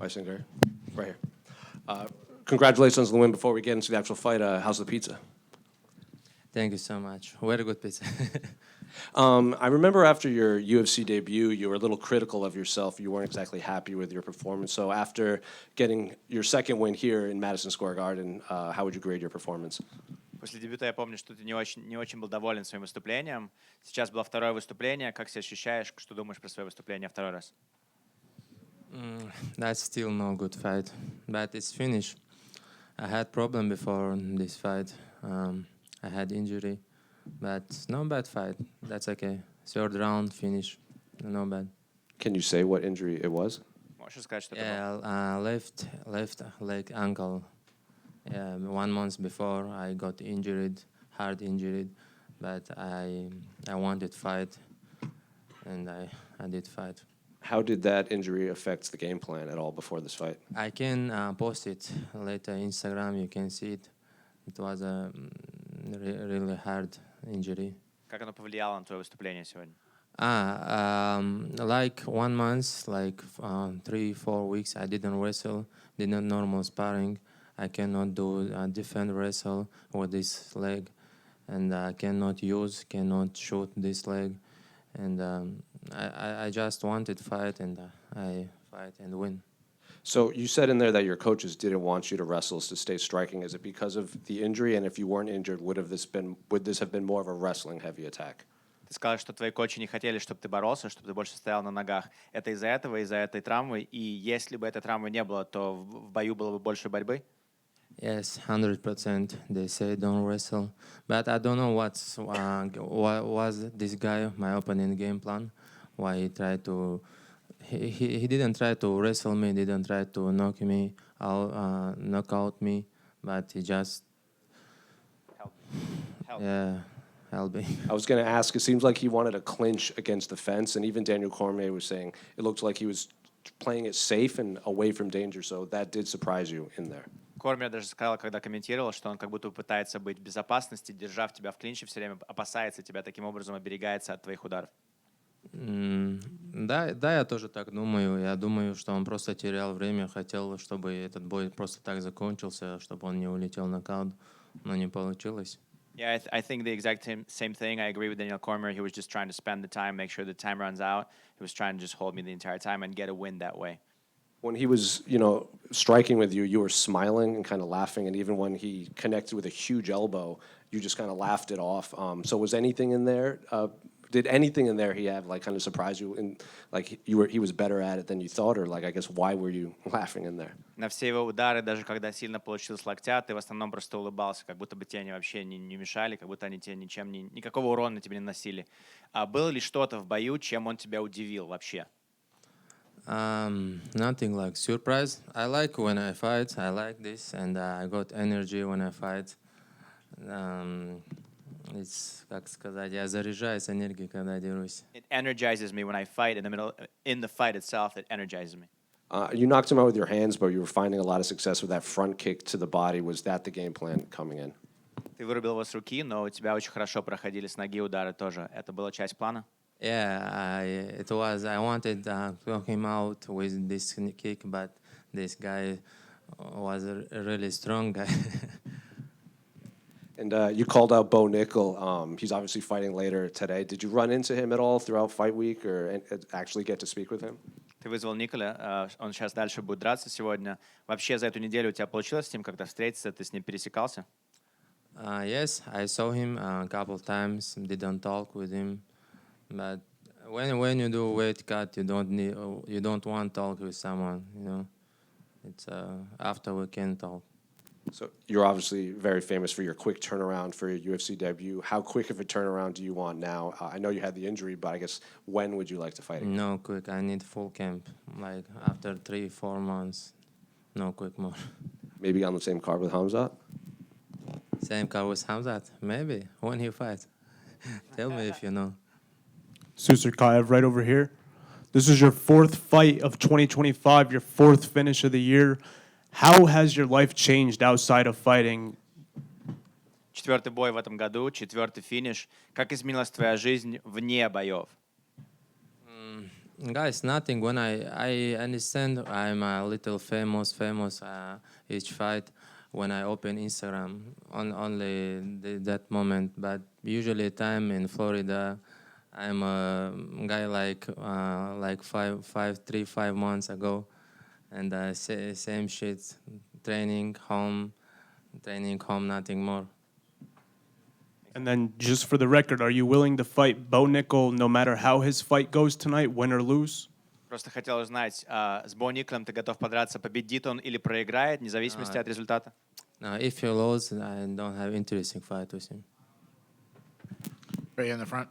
Baisangur, right here. Congratulations on the win. Before we get into the actual fight, how's the pizza? Thank you so much. Very good pizza. I remember after your UFC debut, you were a little critical of yourself. You weren't exactly happy with your performance. So after getting your second win here in Madison Square Garden, how would you grade your performance? После дебюта я помню, что ты не очень был доволен своим выступлением. Сейчас было второе выступление. Как себя ощущаешь? Что думаешь про свое выступление второй раз? That's still no good fight, but it's finished. I had problem before this fight. I had injury, but no bad fight. That's okay. Third round finish, no bad. Can you say what injury it was? Можешь сказать, что это было? Yeah, left leg ankle. 1 month before I got injured, hard injured, but I wanted fight, and I did fight. How did that injury affect the game plan at all before this fight? I can post it later Instagram. You can see it. It was a really hard injury. Как оно повлияло на твое выступление сегодня? Like 1 month, like 3-4 weeks, I didn't wrestle, didn't normal sparring. I cannot do a different wrestle with this leg, and I cannot shoot this leg, and I just wanted fight, and I fight and win. So you said in there that your coaches didn't want you to wrestle to stay striking. Is it because of the injury? And if you weren't injured, would this have been more of a wrestling heavy attack? Ты сказал, что твои коучи не хотели, чтобы ты боролся, чтобы ты больше стоял на ногах. Это из-за этого, из-за этой травмы? И если бы этой травмы не было, то в бою было бы больше борьбы? Yes, 100%. They say don't wrestle, but I don't know what was this guy, my opponent game plan. Why he tried to? He didn't try to wrestle me. Didn't try to knock me out, knock out me, but he just Help. yeah, help me. I was going to ask, it seems like he wanted a clinch against the fence, and even Daniel Cormier was saying it looked like he was playing it safe and away from danger, so that did surprise you in there. Кормер даже сказал, когда комментировал, что он как будто пытается быть в безопасности, держав тебя в клинче все время, опасается тебя, таким образом оберегается от твоих ударов. Да, я тоже так думаю. Я думаю, что он просто терял время, хотел, чтобы этот бой просто так закончился, чтобы он не улетел в нокаут, но не получилось. Yeah, I think the exact same thing. I agree with Daniel Cormier. He was just trying to spend the time, make sure the time runs out. He was trying to just hold me the entire time and get a win that way. When he was, striking with you, you were smiling and kind of laughing, and even when he connected with a huge elbow, you just kind of laughed it off. So was anything in there? Did anything in there he had kind of surprise you? And he was better at it than you thought, or I guess why were you laughing in there? На все его удары, даже когда сильно получил с локтя, ты в основном просто улыбался, как будто бы тебе они вообще не мешали, как будто они тебе никакого урона тебе не наносили. А было ли что-то в бою, чем он тебя удивил вообще? Nothing like surprise. I like when I fight. I like this, and I got energy when I fight. It's, как сказать, я заряжаюсь энергией, когда дерусь. It energizes me when I fight in the fight itself. It energizes me. You knocked him out with your hands, but you were finding a lot of success with that front kick to the body. Was that the game plan coming in? Ты вырубил его с руки, но у тебя очень хорошо проходили с ноги удары тоже. Это была часть плана? Yeah, it was. I wanted to knock him out with this kick, but this guy was a really strong guy. And you called out Bo Nickal. He's obviously fighting later today. Did you run into him at all throughout fight week, or actually get to speak with him? Ты вызвал Николя, он сейчас дальше будет драться сегодня. Вообще за эту неделю у тебя получилось с ним как-то встретиться? Ты с ним пересекался? Yes, I saw him a couple times. Didn't talk with him, but when you do weight cut, you don't want to talk with someone. It's after we can talk. So you're obviously very famous for your quick turnaround for your UFC debut. How quick of a turnaround do you want now? I know you had the injury, but I guess when would you like to fight again? No quick. I need full camp. Like after 3-4 months, no quick more. Maybe on the same card with Hamzat? Same card with Hamzat? Maybe. When he fights. Tell me if you know. Susurkaev right over here. This is your 4th fight of 2025, your 4th finish of the year. How has your life changed outside of fighting? 4-й бой в этом году, 4-й финиш. Как изменилась твоя жизнь вне боев? Guys, nothing. When I understand I'm a little famous each fight when I open Instagram on only that moment. But usually time in Florida, I'm a guy like 5 months ago, and same shit, training home, nothing more. And then, just for the record, are you willing to fight Bo Nickal no matter how his fight goes tonight, win or lose? Просто хотел узнать, с Бо Никалом ты готов подраться, победит он или проиграет, вне зависимости от результата? If he loses, I don't have interesting fight with him. Right in the front.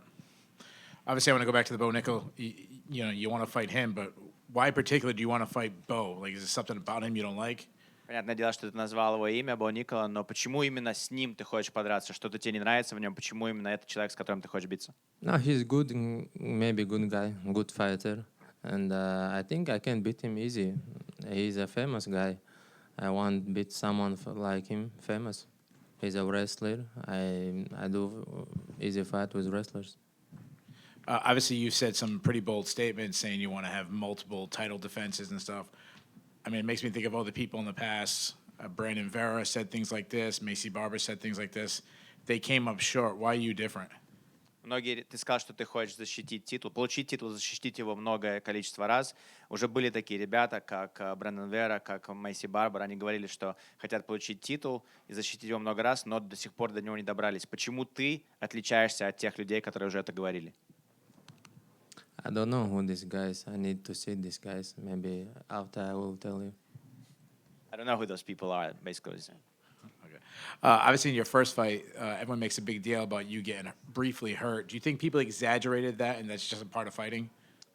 Obviously, I want to go back to the Bo Nickal. You want to fight him, but why particularly do you want to fight Bo? Like, is there something about him you don't like? Понятное дело, что ты назвал его имя, Бо Никала, но почему именно с ним ты хочешь подраться? Что-то тебе не нравится в нем? Почему именно этот человек, с которым ты хочешь биться? No, he's good, maybe good guy, good fighter, and I think I can beat him easy. He's a famous guy. I want to beat someone like him, famous. He's a wrestler. I do easy fight with wrestlers. Obviously, you said some pretty bold statements saying you want to have multiple title defenses and stuff. I mean, it makes me think of all the people in the past. Brandon Vera said things like this. Macy Barber said things like this. They came up short. Why are you different? Многие, ты сказал, что ты хочешь защитить титул, получить титул, защитить его многое количество раз. Уже были такие ребята, как Брэндон Вера, как Мэйси Барбер. Они говорили, что хотят получить титул и защитить его много раз, но до сих пор до него не добрались. Почему ты отличаешься от тех людей, которые уже это говорили? I don't know who these guys. I need to see these guys. Maybe after I will tell you. I don't know who those people are, basically. Okay. Obviously, in your first fight, everyone makes a big deal about you getting briefly hurt. Do you think people exaggerated that and that's just a part of fighting?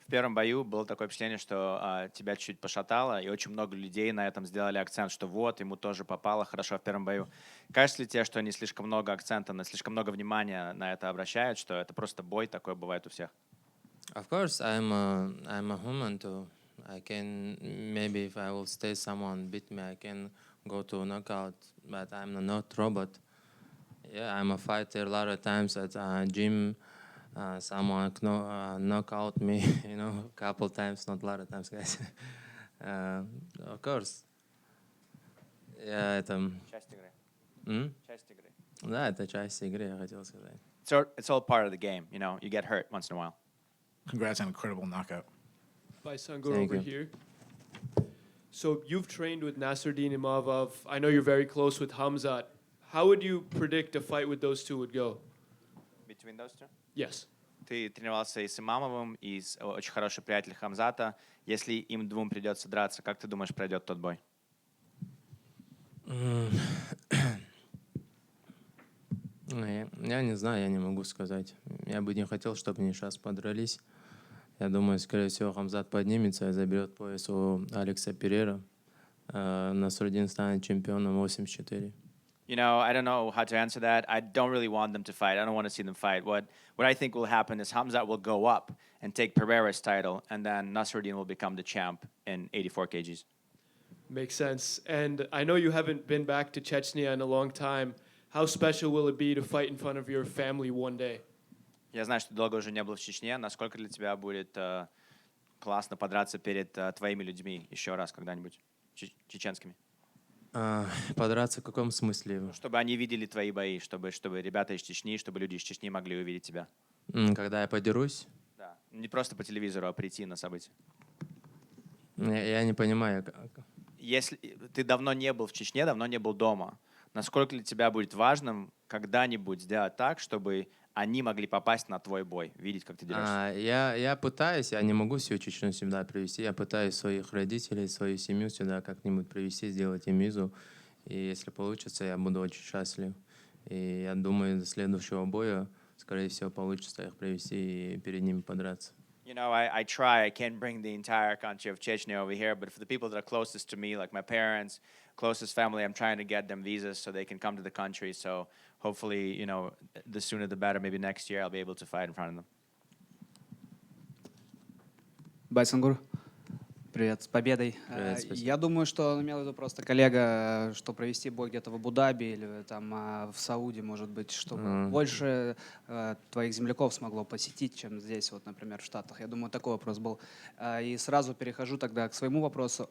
В первом бою было такое впечатление, что тебя чуть-чуть пошатало, и очень много людей на этом сделали акцент, что вот, ему тоже попало хорошо в первом бою. Кажется ли тебе, что они слишком много акцента, слишком много внимания на это обращают, что это просто бой, такое бывает у всех? Of course, I'm a human too. I can maybe if I will stay someone beat me, I can go to a knockout. But I'm not robot. Yeah, I'm a fighter. A lot of times at gym, someone knock out me. A couple times, not a lot of times, guys. Of course. Yeah, это. Часть игры. Часть игры. Да, это часть игры, я хотел сказать. It's all part of the game, you get hurt once in a while. Congrats on an incredible knockout. Baisangur Thank over you. here. So you've trained with Nasruddin Imavov. I know you're very close with Hamzat. How would you predict a fight with those two would go? Between those two? Yes. Ты тренировался и с Имамовым, и с очень хороший приятель Хамзата. Если им двум придется драться, как ты думаешь, пройдет тот бой? Я не знаю, я не могу сказать. Я бы не хотел, чтобы они сейчас подрались. Я думаю, скорее всего, Хамзат поднимется и заберет пояс у Алекса Перера. Насруддин станет чемпионом 84. I don't know how to answer that. I don't really want them to fight. I don't want to see them fight. What I think will happen is Hamzat will go up and take Pereira's title, and then Nasruddin will become the champ in 84 kgs. Makes sense. And I know you haven't been back to Chechnya in a long time. How special will it be to fight in front of your family one day? Я знаю, что ты долго уже не был в Чечне. Насколько для тебя будет классно подраться перед твоими людьми еще раз когда-нибудь, чеченскими? Подраться в каком смысле? Чтобы они видели твои бои, чтобы ребята из Чечни, чтобы люди из Чечни могли увидеть тебя. Когда я подерусь? Да. Не просто по телевизору, а прийти на событие. Я не понимаю. Если ты давно не был в Чечне, давно не был дома, насколько для тебя будет важным когда-нибудь сделать так, чтобы они могли попасть на твой бой, видеть, как ты дерешься? Я пытаюсь, я не могу всю Чечню сюда привезти. Я пытаюсь своих родителей, свою семью сюда как-нибудь привезти, сделать им визу. И если получится, я буду очень счастлив. И я думаю, до следующего боя, скорее всего, получится их привезти и перед ними подраться. I try. I can't bring the entire country of Chechnya over here, but for the people that are closest to me, like my parents, closest family, I'm trying to get them visas so they can come to the country. So hopefully, the sooner the better. Maybe next year I'll be able to fight in front of them. Байсангур, Привет, с победой. Привет, спасибо. Я думаю, что он имел в виду просто коллега, что провести бой где-то в Абу-Даби или там в Сауде, может быть, чтобы больше твоих земляков смогло посетить, чем здесь, вот, например, в Штатах. Я думаю, такой вопрос был. И сразу перехожу тогда к своему вопросу.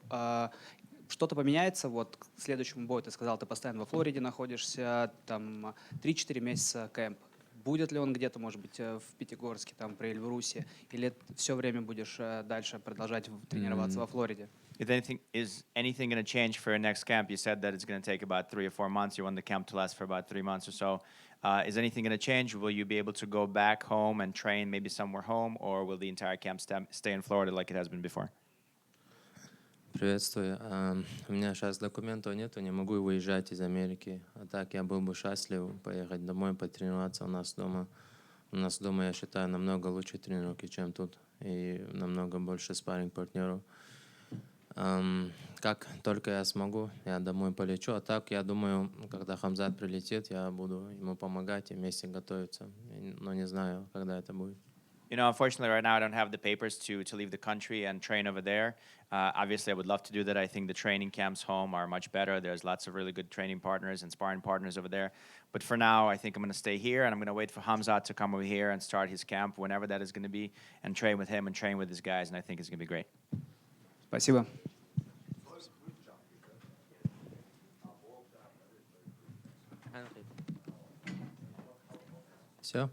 Что-то поменяется вот к следующему бою? Ты сказал, ты постоянно во Флориде находишься, там 3-4 месяца кэмп. Будет ли он где-то, может быть, в Пятигорске, там, при Эльбрусе, или все время будешь дальше продолжать тренироваться во Флориде? Is anything going to change for your next camp? You said that it's going to take about 3 or 4 months. You want the camp to last for about 3 months or so. Is anything going to change? Will you be able to go back home and train maybe somewhere home, or will the entire camp stay in Florida like it has been before? Приветствую. У меня сейчас документов нету, не могу выезжать из Америки. А так я был бы счастлив поехать домой, потренироваться у нас дома. У нас дома, я считаю, намного лучше тренировки, чем тут. И намного больше спарринг-партнеров. Как только я смогу, я домой полечу. А так, я думаю, когда Хамзат прилетит, я буду ему помогать и вместе готовиться. Но не знаю, когда это будет. You know, unfortunately, right now I don't have the papers to leave the country and train over there. Obviously, I would love to do that. I think the training camps home are much better. There's lots of really good training partners and sparring partners over there. But for now, I think I'm going to stay here, and I'm going to wait for Hamzat to come over here and start his camp, whenever that is going to be, and train with him and train with his guys, and I think it's going to be great. Спасибо. Все?